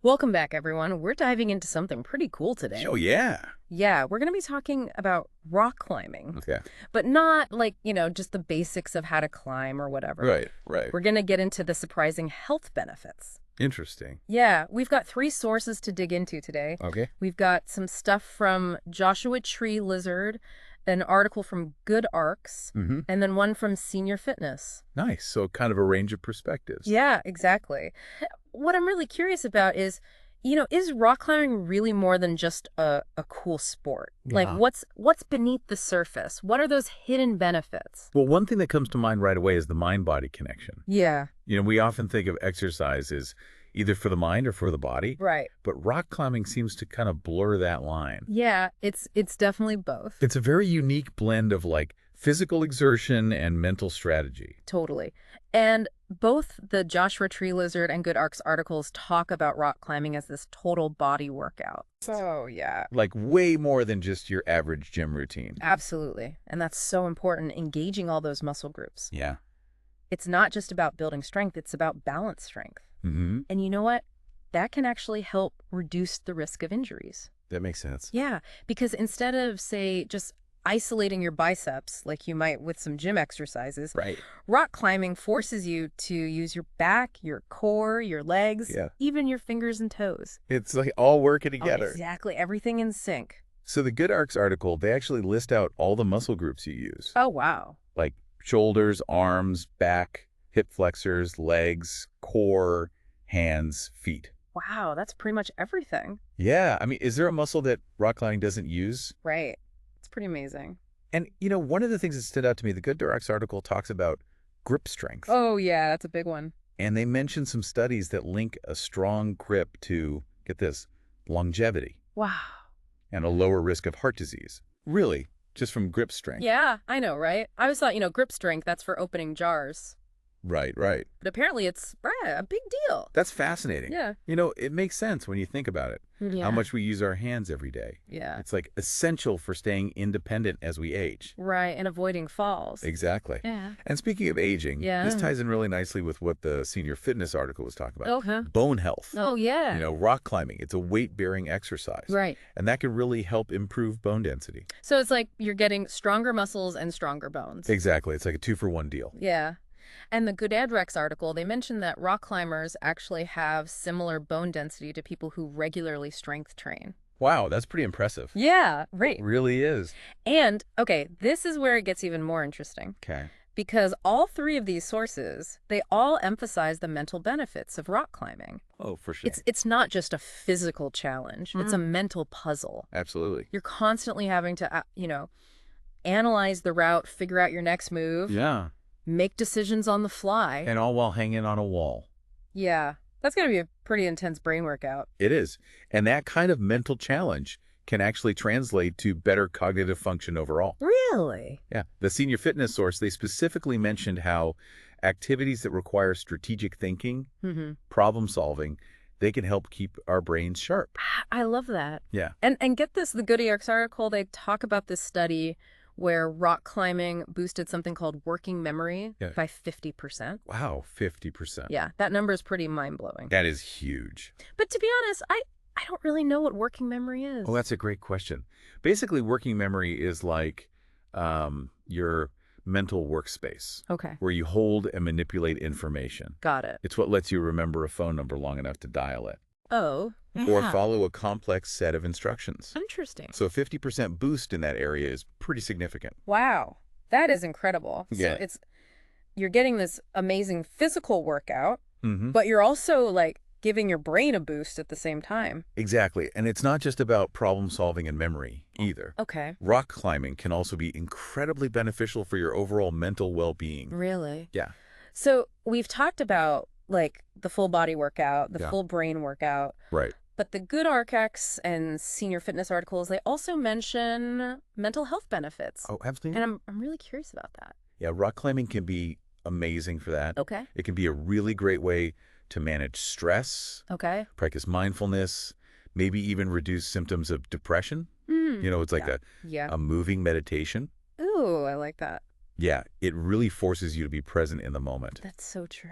Welcome back, everyone. We're diving into something pretty cool today. Oh, yeah. Yeah, we're going to be talking about rock climbing, Okay. but not like, just the basics of how to climb or whatever. Right, right. We're going to get into the surprising health benefits. Interesting. Yeah, we've got three sources to dig into today. Okay. We've got some stuff from Joshua Tree Lizard, an article from Good Arcs, Mm-hmm. and then one from Senior Fitness. Nice. So kind of a range of perspectives. Yeah, exactly. What I'm really curious about is rock climbing really more than just a cool sport? Like, Yeah. what's beneath the surface? What are those hidden benefits? Well, one thing that comes to mind right away is the mind-body connection. Yeah, We often think of exercise as either for the mind or for the body, right. but rock climbing seems to kind of blur that line. Yeah, it's definitely both. It's a very unique blend of like physical exertion and mental strategy. Totally. And both the Joshua Tree Lizard and Good Arcs articles talk about rock climbing as this total body workout. So, yeah. Like way more than just your average gym routine. Absolutely. And that's so important, engaging all those muscle groups. Yeah. It's not just about building strength, it's about balance strength. Mm-hmm. And you know what? That can actually help reduce the risk of injuries. That makes sense. Yeah, because instead of, say, just isolating your biceps like you might with some gym exercises, Right. rock climbing forces you to use your back, your core, your legs, Yeah. even your fingers and toes. It's like all working Oh, together. exactly. Everything in sync. So the Good Arcs article, they actually list out all the muscle groups you use, Oh, wow. like shoulders, arms, back, hip flexors, legs, core, hands, feet. Wow, that's pretty much everything. Yeah, I mean, is there a muscle that rock climbing doesn't use? Right. It's pretty amazing. And, one of the things that stood out to me, the Good Arcs article talks about grip strength. Oh, yeah, that's a big one. And they mention some studies that link a strong grip to, get this, longevity Wow. and a lower risk of heart disease. Really, just from grip strength. Yeah, I know, right? I always thought, grip strength, that's for opening jars. Right, right. But apparently it's a big deal. That's fascinating. Yeah. It makes sense when you think about it. Yeah. How much we use our hands every day. Yeah. It's like essential for staying independent as we age. Right, and avoiding falls. Exactly. Yeah. And speaking of aging, Yeah. this ties in really nicely with what the Senior Fitness article was talking about. Okay. Bone health. Oh, yeah. Rock climbing. It's a weight-bearing exercise. Right. And that can really help improve bone density. So it's like you're getting stronger muscles and stronger bones. Exactly. It's like a 2-for-1 deal. Yeah. And the Good Adrex article, they mentioned that rock climbers actually have similar bone density to people who regularly strength train. Wow, that's pretty impressive. Yeah, right. It really is. And, okay, this is where it gets even more interesting. Okay. Because all three of these sources, they all emphasize the mental benefits of rock climbing. Oh, for sure. It's not just a physical challenge. It's a mental puzzle. Absolutely. You're constantly having to, analyze the route, figure out your next move, Yeah. make decisions on the fly. And all while hanging on a wall. Yeah, that's going to be a pretty intense brain workout. It is. And that kind of mental challenge can actually translate to better cognitive function overall. Really? Yeah. The Senior Fitness source, they specifically mentioned how activities that require strategic thinking, Mm-hmm. problem solving, they can help keep our brains sharp. I love that. Yeah. And get this, the Good Arcs article, they talk about this study where rock climbing boosted something called working memory Yeah. by 50%. Wow, 50%. Yeah, that number is pretty mind-blowing. That is huge. But to be honest, I don't really know what working memory is. Oh, that's a great question. Basically, working memory is like your mental workspace Okay, where you hold and manipulate information. got it. It's what lets you remember a phone number long enough to dial it Oh, or yeah. follow a complex set of instructions. Interesting. So a 50% boost in that area is pretty significant. Wow, that is incredible. Yeah. So you're getting this amazing physical workout, Mm-hmm. but you're also like giving your brain a boost at the same time. Exactly. And it's not just about problem solving and memory either. Okay. Rock climbing can also be incredibly beneficial for your overall mental well-being. Really? Yeah. So we've talked about like the full body workout, the Yeah. full brain workout, Right. but the Good Arcs and Senior Fitness articles, they also mention mental health benefits. Oh, absolutely. And I'm really curious about that. Yeah, rock climbing can be amazing for that. Okay. It can be a really great way to manage stress, Okay. practice mindfulness, maybe even reduce symptoms of depression. Mm. It's like Yeah. a moving meditation. Ooh, I like that. Yeah, it really forces you to be present in the moment. That's so true.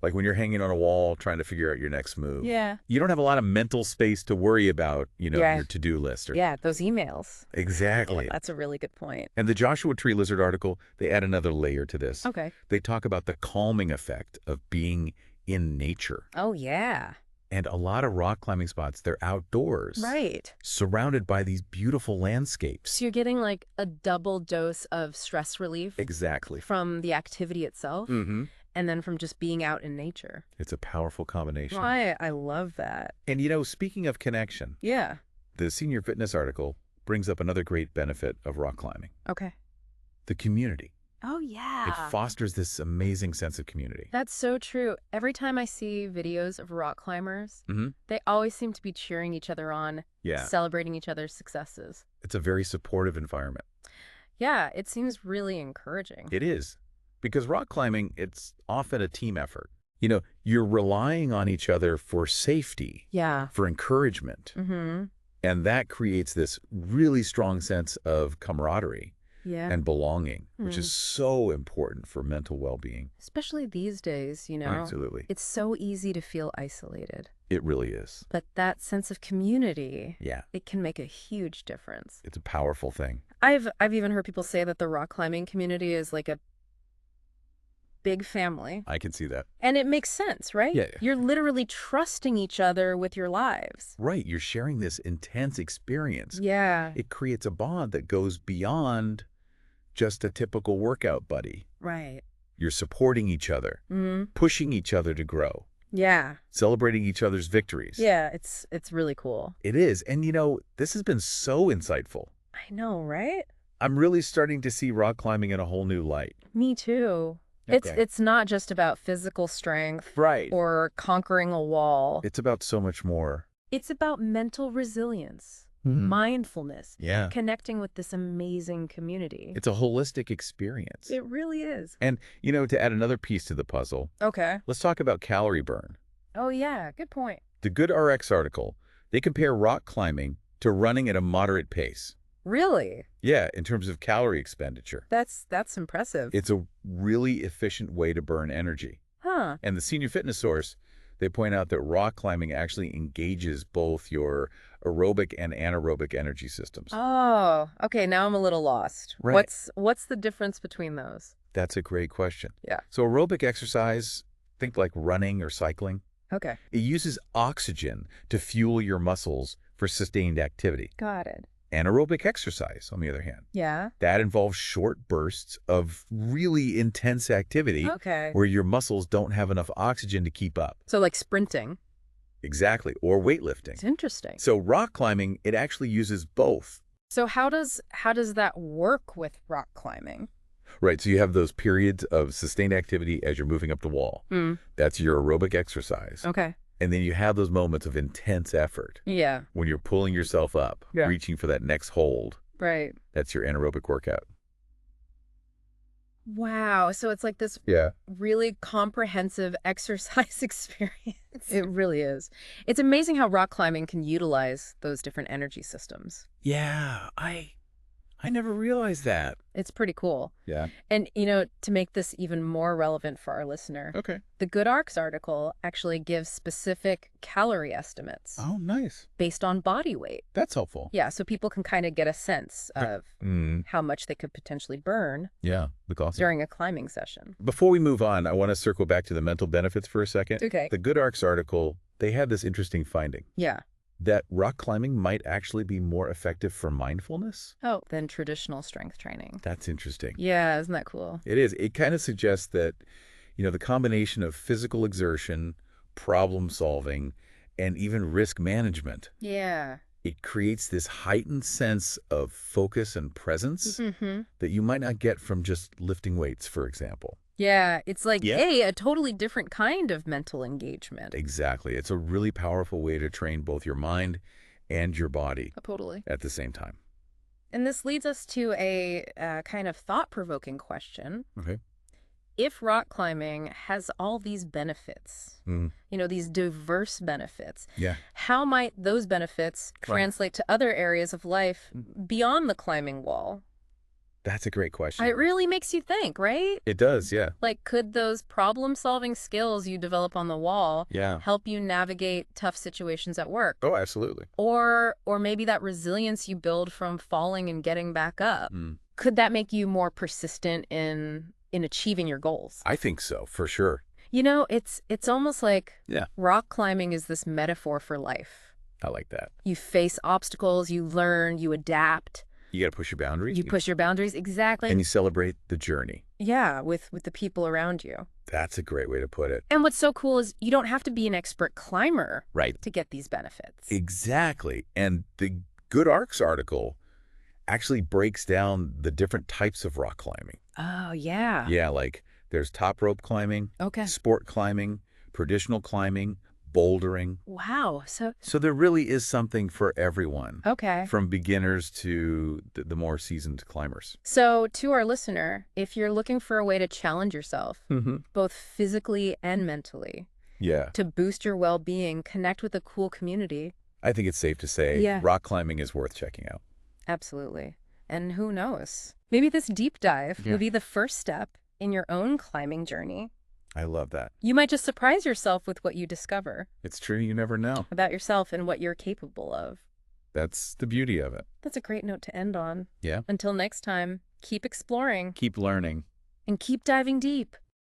Like when you're hanging on a wall trying to figure out your next move. Yeah. You don't have a lot of mental space to worry about, Yeah. your to-do list. Yeah, those emails. Exactly. That's a really good point. And the Joshua Tree Lizard article, they add another layer to this. Okay. They talk about the calming effect of being in nature. Oh, yeah. And a lot of rock climbing spots, they're outdoors. Right. Surrounded by these beautiful landscapes. So you're getting like a double dose of stress relief. Exactly. From the activity itself. Mm-hmm. And then from just being out in nature. It's a powerful combination. I love that. And speaking of connection. Yeah. The Senior Fitness article brings up another great benefit of rock climbing. Okay. The community. Oh, yeah. It fosters this amazing sense of community. That's so true. Every time I see videos of rock climbers, they always seem to be cheering each other on, celebrating each other's successes. It's a very supportive environment. Yeah, it seems really encouraging. It is. Because rock climbing, it's often a team effort. You're relying on each other for safety, for encouragement. And that creates this really strong sense of camaraderie. And belonging, which is so important for mental well-being. Especially these days, Absolutely. It's so easy to feel isolated. It really is. But that sense of community, Yeah, it can make a huge difference. it's a powerful thing. I've even heard people say that the rock climbing community is like a big family. I can see that. And it makes sense, right? Yeah. You're literally trusting each other with your lives. Right, you're sharing this intense experience. Yeah. It creates a bond that goes beyond just a typical workout buddy. Right. You're supporting each other, pushing each other to grow, Yeah. celebrating each other's victories. Yeah, it's really cool. It is. And this has been so insightful. I know, right? I'm really starting to see rock climbing in a whole new light. Me too. Okay. It's not just about physical strength Right. or conquering a wall. It's about so much more. It's about mental resilience, mindfulness, connecting with this amazing community. It's a holistic experience. It really is. And, to add another piece to the puzzle, Okay. let's talk about calorie burn. Oh, yeah. Good point. The Good RX article, they compare rock climbing to running at a moderate pace. Really? Yeah, in terms of calorie expenditure. That's impressive. It's a really efficient way to burn energy. Huh. And the Senior Fitness source, they point out that rock climbing actually engages both your aerobic and anaerobic energy systems. Oh, okay. Now I'm a little lost. Right. What's the difference between those? That's a great question. Yeah. So aerobic exercise, think like running or cycling. Okay. It uses oxygen to fuel your muscles for sustained activity. Got it. Anaerobic exercise, on the other hand, Yeah. that involves short bursts of really intense activity Okay. where your muscles don't have enough oxygen to keep up. So like sprinting. Exactly. Or weightlifting. It's interesting. So rock climbing, it actually uses both. So how does that work with rock climbing? Right. So you have those periods of sustained activity as you're moving up the wall. That's your aerobic exercise. Okay. And then you have those moments of intense effort Yeah. when you're pulling yourself up, reaching for that next hold. Right. That's your anaerobic workout. Wow. So it's like this really comprehensive exercise experience. It really is. It's amazing how rock climbing can utilize those different energy systems. Yeah, I never realized that. It's pretty cool. Yeah. And, to make this even more relevant for our listener, Okay. the Good Arcs article actually gives specific calorie estimates Oh, nice. based on body weight. That's helpful. Yeah, so people can kind of get a sense of Mm, how much they could potentially burn yeah, look awesome. during a climbing session. Before we move on, I want to circle back to the mental benefits for a second. Okay. The Good Arcs article, they had this interesting finding Yeah. that rock climbing might actually be more effective for mindfulness. Oh, than traditional strength training. That's interesting. Yeah, isn't that cool? It is. It kind of suggests that, the combination of physical exertion, problem solving, and even risk management, Yeah. it creates this heightened sense of focus and presence Mm-hmm. that you might not get from just lifting weights, for example. Yeah, it's like, Yeah. a totally different kind of mental engagement. Exactly. It's a really powerful way to train both your mind and your body Totally. at the same time. And this leads us to a kind of thought-provoking question. Okay. If rock climbing has all these benefits, Mm. these diverse benefits, Yeah. how might those benefits Right. translate to other areas of life beyond the climbing wall? That's a great question. It really makes you think, right? It does, yeah. Like, could those problem-solving skills you develop on the wall help you navigate tough situations at work? Oh, absolutely. Or maybe that resilience you build from falling and getting back up. Could that make you more persistent in achieving your goals? I think so, for sure. You know, it's almost like rock climbing is this metaphor for life. I like that. You face obstacles, you learn, you adapt. You got to push your boundaries. You push your boundaries, exactly. And you celebrate the journey. Yeah, with the people around you. That's a great way to put it. And what's so cool is you don't have to be an expert climber to get these benefits. Exactly. And the Good Arcs article actually breaks down the different types of rock climbing. Oh, yeah. Yeah, like there's top rope climbing, sport climbing, traditional climbing, bouldering. Wow. So there really is something for everyone. Okay. From beginners to the more seasoned climbers. So to our listener, if you're looking for a way to challenge yourself, both physically and mentally, to boost your well-being, connect with a cool community, I think it's safe to say rock climbing is worth checking out. Absolutely. And who knows? Maybe this deep dive will be the first step in your own climbing journey. I love that. You might just surprise yourself with what you discover. It's true. You never know. About yourself and what you're capable of. That's the beauty of it. That's a great note to end on. Yeah. Until next time, keep exploring. Keep learning. And keep diving deep.